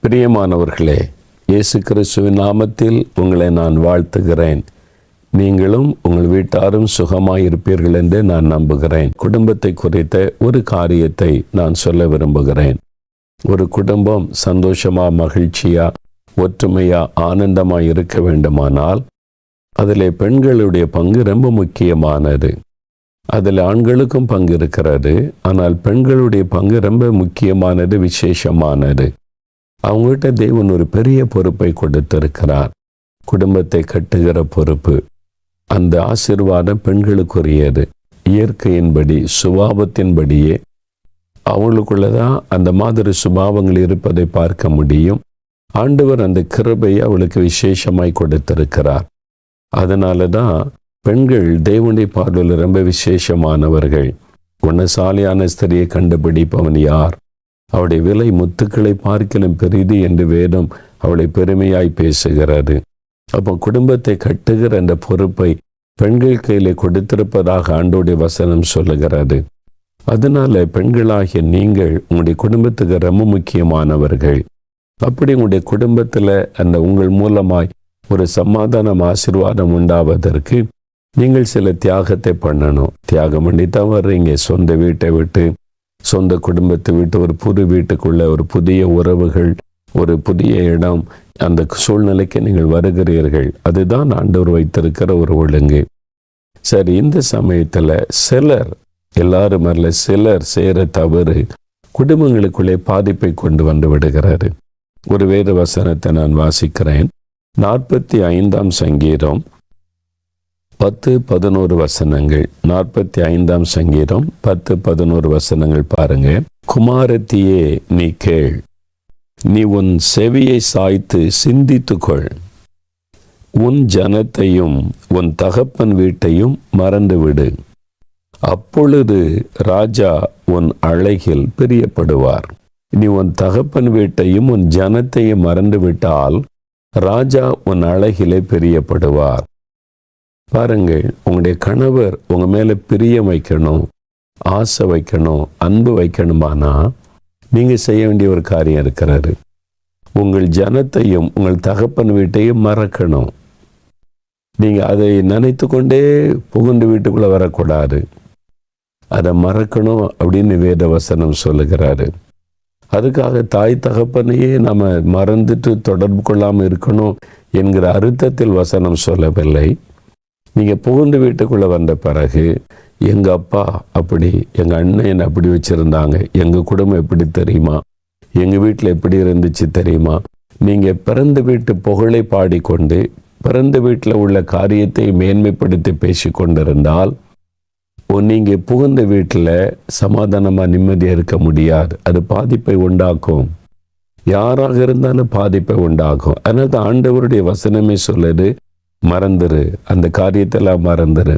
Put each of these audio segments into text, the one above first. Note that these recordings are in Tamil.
பிரியமானவர்களே, இயேசு கிறிஸ்துவின் நாமத்தில் உங்களை நான் வாழ்த்துகிறேன். நீங்களும் உங்கள் வீட்டாரும் சுகமாயிருப்பீர்கள் என்று நான் நம்புகிறேன். குடும்பத்தை குறித்த ஒரு காரியத்தை நான் சொல்ல விரும்புகிறேன். ஒரு குடும்பம் சந்தோஷமா, மகிழ்ச்சியா, ஒற்றுமையா, ஆனந்தமா இருக்க வேண்டுமானால் அதில் பெண்களுடைய பங்கு ரொம்ப முக்கியமானது. அதில் ஆண்களுக்கும் பங்கு இருக்கிறது. ஆனால் பெண்களுடைய பங்கு ரொம்ப முக்கியமானது, விசேஷமானது. அவங்ககிட்ட தேவன் ஒரு பெரிய பொறுப்பை கொடுத்திருக்கிறார். குடும்பத்தை கட்டுகிற பொறுப்பு. அந்த ஆசீர்வாதம் பெண்களுக்குரியது. இயற்கையின்படி, சுபாவத்தின்படியே அவங்களுக்குள்ளதான் அந்த மாதிரி சுபாவங்கள் இருப்பதை பார்க்க முடியும். ஆண்டவர் அந்த கிருபையை அவளுக்கு விசேஷமாய் கொடுத்திருக்கிறார். அதனால தான் பெண்கள் தேவனுடைய பார்வையில் ரொம்ப விசேஷமானவர்கள். குணசாலியான ஸ்திரியை கண்டுபிடிப்பவன் யார்? அவளுடைய விலை முத்துக்களை பார்க்கலும் பெரிது என்று வேதம் அவளை பெருமையாய் பேசுகிறது. அப்போ குடும்பத்தை கட்டுகிற அந்த பொறுப்பை பெண்கள் கையில கொடுத்திருப்பதாக ஆண்டோடைய வசனம் சொல்லுகிறது. அதனால பெண்களாகிய நீங்கள் உங்களுடைய குடும்பத்துக்கு ரொம்ப முக்கியமானவர்கள். அப்படி உங்களுடைய குடும்பத்தில் அந்த உங்கள் மூலமாய் ஒரு சமாதானம், ஆசீர்வாதம் உண்டாவதற்கு நீங்கள் சில தியாகத்தை பண்ணணும். தியாகம் பண்ணித்தான் வர்றீங்க. சொந்த வீட்டை விட்டு, சொந்த குடும்பத்தை விட்டு ஒரு புது வீட்டுக்குள்ள, ஒரு புதிய உறவுகள், ஒரு புதிய இடம், அந்த சூழ்நிலைக்கு நீங்கள் வருகிறீர்கள். அதுதான் ஆண்டவர் வைத்திருக்கிற ஒரு ஒழுங்கு. சரி, இந்த சமயத்தில் சிலர், எல்லாரும் அல்ல, சிலர் செய்கிற தவறு குடும்பங்களுக்குள்ளே பாதிப்பை கொண்டு வந்து விடுகிறாரு. ஒரு வேத வசனத்தை நான் வாசிக்கிறேன். 45ஆம் சங்கீதம் 10-11 வசனங்கள். 45ஆம் சங்கீதம் 10-11 வசனங்கள் பாருங்க. குமாரத்தியே, நீ கேள், நீ உன் செவியை சாய்த்து சிந்தித்துக்கொள். உன் ஜனத்தையும் உன் தகப்பன் வீட்டையும் மறந்துவிடு. அப்பொழுது ராஜா உன் அழகில் பிரியப்படுவார். நீ உன் தகப்பன் வீட்டையும் உன் ஜனத்தையும் மறந்துவிட்டால் ராஜா உன் அழகிலே பிரியப்படுவார். பாருங்கள், உங்களுடைய கணவர் உங்க மேல பிரியம் வைக்கணும், ஆசை வைக்கணும், அன்பு வைக்கணுமானா நீங்க செய்ய வேண்டிய ஒரு காரியம் இருக்கிறாரு. உங்கள் ஜனத்தையும் உங்கள் தகப்பன் வீட்டையும் மறக்கணும். நீங்க அதை நினைத்து கொண்டே புகுந்து வீட்டுக்குள்ள வரக்கூடாது. அதை மறக்கணும் அப்படின்னு வேத வசனம் சொல்லுகிறாரு. அதுக்காக தாய் தகப்பனையே நம்ம மறந்துட்டு தொடர்பு கொள்ளாமல் இருக்கணும் என்கிற அர்த்தத்தில் வசனம் சொல்லவில்லை. நீங்கள் புகுந்து வீட்டுக்குள்ளே வந்த பிறகு, எங்கள் அப்பா அப்படி, எங்கள் அண்ணன் என்னை அப்படி வச்சுருந்தாங்க, எங்கள் குடும்பம் எப்படி தெரியுமா, எங்கள் வீட்டில் எப்படி இருந்துச்சு தெரியுமா, நீங்கள் பிறந்த வீட்டு புகழை பாடிக்கொண்டு பிறந்த வீட்டில் உள்ள காரியத்தை மேன்மைப்படுத்தி பேசி கொண்டிருந்தால் நீங்கள் புகுந்த வீட்டில் சமாதானமாக நிம்மதியாக இருக்க முடியாது. அது பாதிப்பை உண்டாக்கும். யாராக இருந்தாலும் பாதிப்பை உண்டாக்கும். அதனால தான் ஆண்டவருடைய வசனமே சொல்லுது, மறந்துரு, அந்த காரியத்தெல்லாம் மறந்துரு.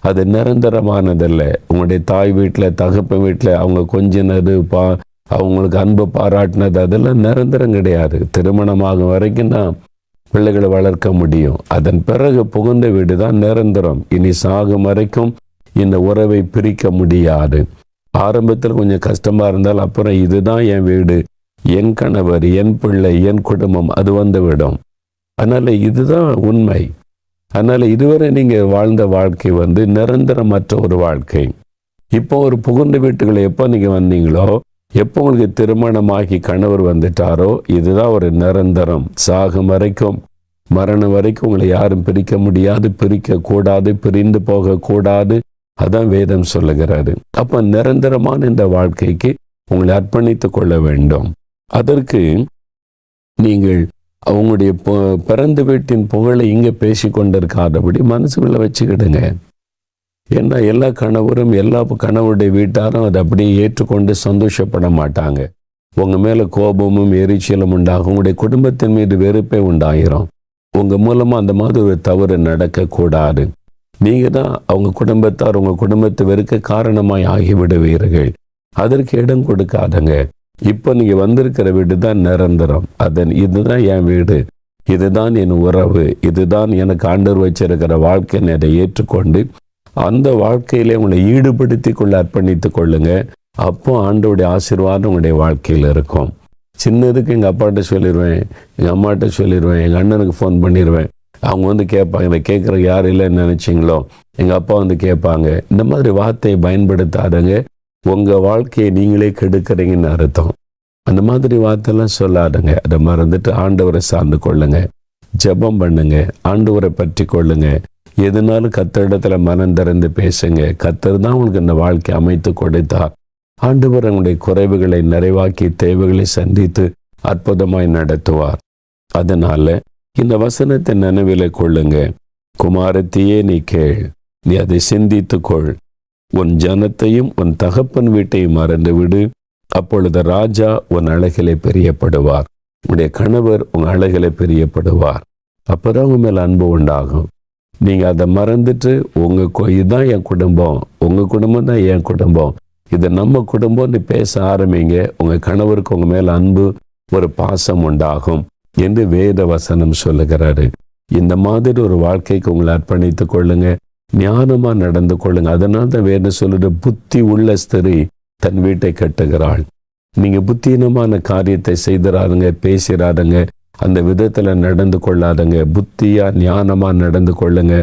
அது நிரந்தரமானதல்ல. உங்களுடைய தாய் வீட்டில், தகப்பன் வீட்டில் அவங்க கொஞ்சினது, அவங்களுக்கு அன்பு பாராட்டினது, அதெல்லாம் நிரந்தரம் கிடையாது. திருமணமாகும் வரைக்கும் தான் பிள்ளைகளை வளர்க்க முடியும். அதன் பிறகு புகுந்த வீடு தான் நிரந்தரம். இனி சாகும் வரைக்கும் இந்த உறவை பிரிக்க முடியாது. ஆரம்பத்தில் கொஞ்சம் கஷ்டமா இருந்தால் அப்புறம் இதுதான் என் வீடு, என் கணவர், என் பிள்ளை, என் குடும்பம், அது வந்துவிடும். அதனால இதுதான் உண்மை. அதனால இதுவரை நீங்க வாழ்ந்த வாழ்க்கை நிரந்தரமற்ற ஒரு வாழ்க்கை. இப்போ ஒரு புகுந்த வீட்டுகளை எப்போ நீங்க வந்தீங்களோ, எப்போ உங்களுக்கு திருமணமாகி கணவர் வந்துட்டாரோ, இதுதான் ஒரு நிரந்தரம். சாகும் வரைக்கும், மரணம் வரைக்கும் உங்களை யாரும் பிரிக்க முடியாது, பிரிக்க கூடாது, பிரிந்து போக கூடாது. அதான் வேதம் சொல்லுகிறாரு. அப்ப நிரந்தரமான இந்த வாழ்க்கைக்கு உங்களை அர்ப்பணித்துக் கொள்ள வேண்டும். அதற்கு நீங்கள் அவங்களுடைய பிறந்த வீட்டின் புகழை இங்கே பேசி கொண்டிருக்காதபடி மனசுக்குள்ள வச்சுக்கிடுங்க. ஏன்னா எல்லா கணவரும், எல்லா கணவருடைய வீட்டாரும் அதை அப்படியே ஏற்றுக்கொண்டு சந்தோஷப்பட மாட்டாங்க. உங்க மேல கோபமும் எரிச்சலும் உண்டாகும். உங்களுடைய குடும்பத்தின் மீது வெறுப்பே உண்டாயிரும். உங்க மூலமா அந்த மாதிரி ஒரு தவறு நடக்கக்கூடாது. நீங்க தான் அவங்க குடும்பத்தார் உங்க குடும்பத்தை வெறுக்க காரணமாய் ஆகிவிடுவீர்கள். அதற்கு இடம் கொடுக்காதங்க. இப்போ நீங்க வந்திருக்கிற வீடு தான் நிரந்தரம். இதுதான் என் வீடு, இதுதான் என் உறவு, இதுதான் எனக்கு ஆண்டவர் வச்சிருக்கிற வாழ்க்கைன்னு அதை ஏற்றுக்கொண்டு அந்த வாழ்க்கையிலே உங்களை ஈடுபடுத்தி கொள்ள அர்ப்பணித்துக் கொள்ளுங்க. அப்போ ஆண்டவருடைய ஆசீர்வாதம் உங்களுடைய வாழ்க்கையில் இருக்கும். சின்னதுக்கு எங்கள் அப்பாட்ட சொல்லிடுவேன், எங்கள் அம்மாட்ட சொல்லிடுவேன், எங்கள் அண்ணனுக்கு ஃபோன் பண்ணிடுவேன். அவங்க வந்து கேட்பாங்க, இதை கேட்குற யார் இல்லைன்னு நினச்சிங்களோ, எங்கள் அப்பா வந்து கேட்பாங்க. இந்த மாதிரி வார்த்தையை பயன்படுத்தாதங்க, உங்கள் வாழ்க்கையை நீங்களே கெடுக்கிறீங்கன்னு அர்த்தம். அந்த மாதிரி வார்த்தைலாம் சொல்லாதுங்க. அதை மறந்துட்டு ஆண்டவரை சார்ந்து கொள்ளுங்க, ஜெபம் பண்ணுங்க, ஆண்டவரை பற்றி கொள்ளுங்க. எதுனாலும் கர்த்தரிடத்துல மனம் திறந்து பேசுங்க. கர்த்தர் தான் உங்களுக்கு இந்த வாழ்க்கை அமைத்து கொடுத்தார். ஆண்டவர் உங்களுடைய குறைவுகளை நிறைவாக்கி தேவைகளை சந்தித்து அற்புதமாய் நடத்துவார். அதனால இந்த வசனத்தை நினைவில கொள்ளுங்க. குமாரத்தியே நீ கேள், நீ அதை சிந்தித்துக்கொள். உன் ஜனத்தையும் உன் தகப்பன் வீட்டையும் மறந்து விடு. அப்பொழுது ராஜா உன் அழகிலே பிரியப்படுவார், உன்னுடைய கணவர் உன் அழகிலே பிரியப்படுவார். அப்பதான் உங்க மேல அன்பு உண்டாகும். நீங்க அதை மறந்துட்டு இதுதான் என் குடும்பம், உங்க குடும்பம் தான் என் குடும்பம், இது நம்ம குடும்பம்னு பேச ஆரம்பிங்க. உங்க கணவருக்கு உங்க மேல அன்பு, ஒரு பாசம் உண்டாகும் என்று வேத வசனம் சொல்லுகிறாரு. இந்த மாதிரி ஒரு வாழ்க்கைக்கு உங்களை அர்ப்பணித்துக் கொள்ளுங்க, ஞானமா நடந்து கொள்ளுங்க. அதனால தான் வேதம் சொல்லுற புத்தி உள்ள ஸ்திரீ தன் வீட்டை கட்டுகிறாள். நீங்க புத்தீனமான காரியத்தை செய்திராருங்க, பேசிறாருங்க, அந்த விதத்துல நடந்து கொள்ளாதங்க. புத்தியா ஞானமா நடந்து கொள்ளுங்க.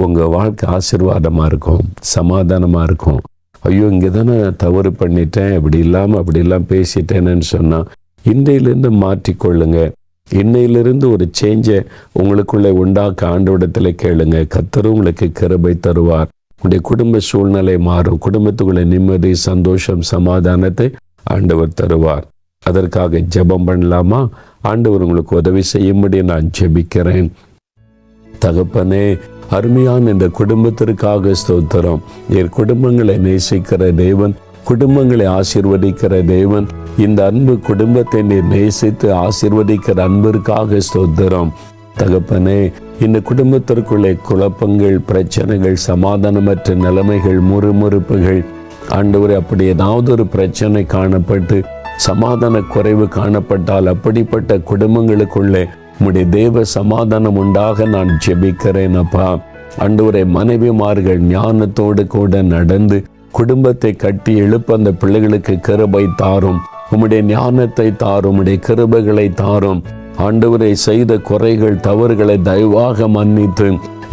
உங்க வாழ்க்கை ஆசீர்வாதமா இருக்கும், சமாதானமா இருக்கும். ஐயோ இங்கே தானே தவறு பண்ணிட்டேன், இப்படி இல்லாமல் அப்படி எல்லாம் பேசிட்டேன்னு சொன்னா இன்றையிலிருந்து மாற்றிக்கொள்ளுங்க. இன்னையிலிருந்து ஒரு சேஞ்சை உங்களுக்குள்ளே உண்டாக்க ஆண்டவரிடத்துல கேளுங்க. கர்த்தர் உங்களுக்கு கிருபை தருவார். உங்களுடைய குடும்ப சூழ்நிலை மாறும். குடும்பத்துக்குள்ள நிம்மதி, சந்தோஷம், சமாதானத்தை ஆண்டவர் தருவார். அதற்காக ஜெபம் பண்ணலாமா? ஆண்டவர் உங்களுக்கு உதவி செய்யும்படி நான் ஜெபிக்கிறேன். தகப்பனே, அருமையான இந்த குடும்பத்திற்காக ஸ்தோத்திரம். என் குடும்பங்களை நேசிக்கிற தேவன், குடும்பங்களை ஆசீர்வதிக்கிற தேவன், இந்த அன்பு குடும்பத்தை நீர் நேசித்து ஆசீர்வதிக்கிற அன்பிற்காக ஸ்தோத்திரம். தகப்பனே, இந்த குடும்பத்திற்குள்ளே குழப்பங்கள், பிரச்சனைகள், சமாதானமற்ற நிலைமைகள், முறுமுறுப்புகள், ஆண்டவரே அப்படி ஏதாவது ஒரு பிரச்சனை காணப்பட்டு சமாதான குறைவு காணப்பட்டால் அப்படிப்பட்ட குடும்பங்களுக்குள்ளே உம்முடைய தேவ சமாதானம் உண்டாக நான் ஜெபிக்கிறேன் அப்பா. ஆண்டவரே, மனைவிமார்கள் ஞானத்தோடு கூட நடந்து குடும்பத்தை கட்டி எழுப்ப அந்த பிள்ளைகளுக்கு கிருபை தாரும். உம்முடைய ஞானத்தை தாரும், உம்முடைய கிருபைகளை தாரும். ஆண்டவரை செய்த குறைகள், தவறுகளை தயவாக மன்னித்து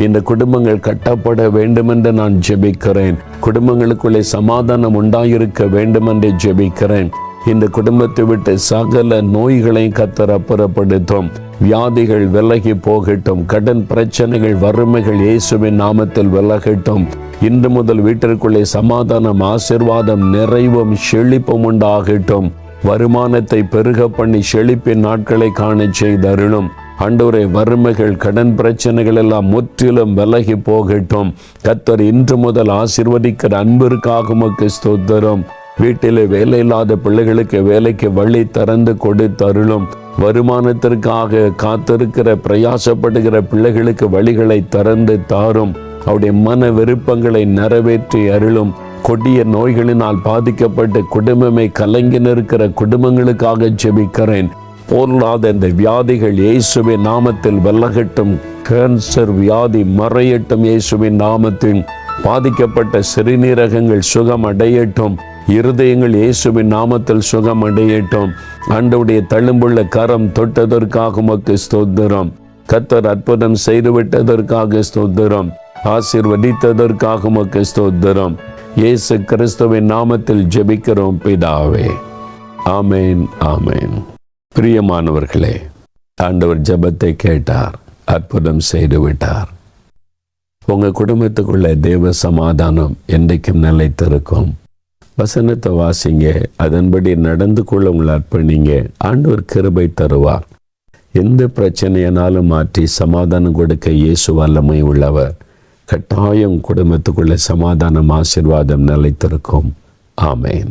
இந்த குடும்பங்கள் கட்டப்பட வேண்டுமென்று நான் ஜெபிக்கிறேன். குடும்பங்களுக்குள்ளே சமாதானம் உண்டாயிருக்க வேண்டுமென்று ஜெபிக்கிறேன். இந்த குடும்பத்தை விட்டு சகல நோய்களையும் கர்த்தர் அப்புறப்படுத்தும். வியாதிகள் விலகி போகட்டும். கடன் பிரச்சனைகள், வறுமைகள் இயேசுவின் நாமத்தில் விலகட்டும். இன்று முதல் வீட்டிற்குள்ளே சமாதானம், ஆசீர்வாதம், நிறைவும் செழிப்பும் உண்டாகட்டும். வருமானத்தை பெருக பண்ணி செழிப்பின் நாட்களை காண செய்தருளும். ஆண்டவரே, வறுமைகள், கடன் பிரச்சனைகள் எல்லாம் முற்றிலும் விலகி போகட்டும். கர்த்தர் இன்று முதல் ஆசீர்வதிக்கிற அன்பிற்காக உமக்கு ஸ்தோத்திரம். வீட்டிலே வேலை இல்லாத பிள்ளைகளுக்கு வேலைக்கு வழி திறந்து கொடுத்தருளும். வருமானத்திற்காக காத்திருக்கிற பிரயாசப்படுகிற பிள்ளைகளுக்கு வழிகளை திறந்து தாரும். அவருடைய மன விருப்பங்களை நிறைவேற்றி அருளும். கொடிய நோய்களினால் பாதிக்கப்பட்டு குடும்பமே கலங்கி நிற்கிற குடும்பங்களுக்காக ஜெபிக்கிறேன். போராத இந்த வியாதிகள் இயேசுவின் நாமத்தில் விலகட்டும். கேன்சர் வியாதி மறையட்டும் இயேசுவின் நாமத்தில். பாதிக்கப்பட்ட சிறுநீரகங்கள் சுகம் அடையட்டும். இருதயங்கள் இயேசுவின் நாமத்தில் சுகம் அடையட்டும். ஆண்டவருடைய தழும்புள்ள கரம் தொட்டதற்காக உமக்கு ஸ்தோத்திரம். கர்த்தர் அற்புதம் செய்துவிட்டதற்காக ஸ்தோத்திரம். ஆசீர்வதித்ததற்காக உமக்கு ஸ்தோத்திரம். இயேசு கிறிஸ்துவின் நாமத்தில் ஜெபிக்கிறோம் பிதாவே. ஆமேன், ஆமேன். பிரியமானவர்களே, ஆண்டவர் ஜெபத்தை கேட்டார், அற்புதம் செய்து விட்டார். உங்க குடும்பத்துக்குள்ள தேவ சமாதானம் என்றைக்கும் நிலைத்திருக்கும். வசனத்தை வாசிங்க, அதன்படி நடந்து கொள்ள உங்களை அர்ப்பணிங்க. ஆண்டவர் கிருபை தருவார். எந்த பிரச்சனையினாலும் மாற்றி சமாதானம் கொடுக்க இயேசு வல்லமை உள்ளவர். கட்டாயம் குடும்பத்துக்குள்ள சமாதானம், ஆசீர்வாதம் நிலைத்திருக்கும். ஆமேன்.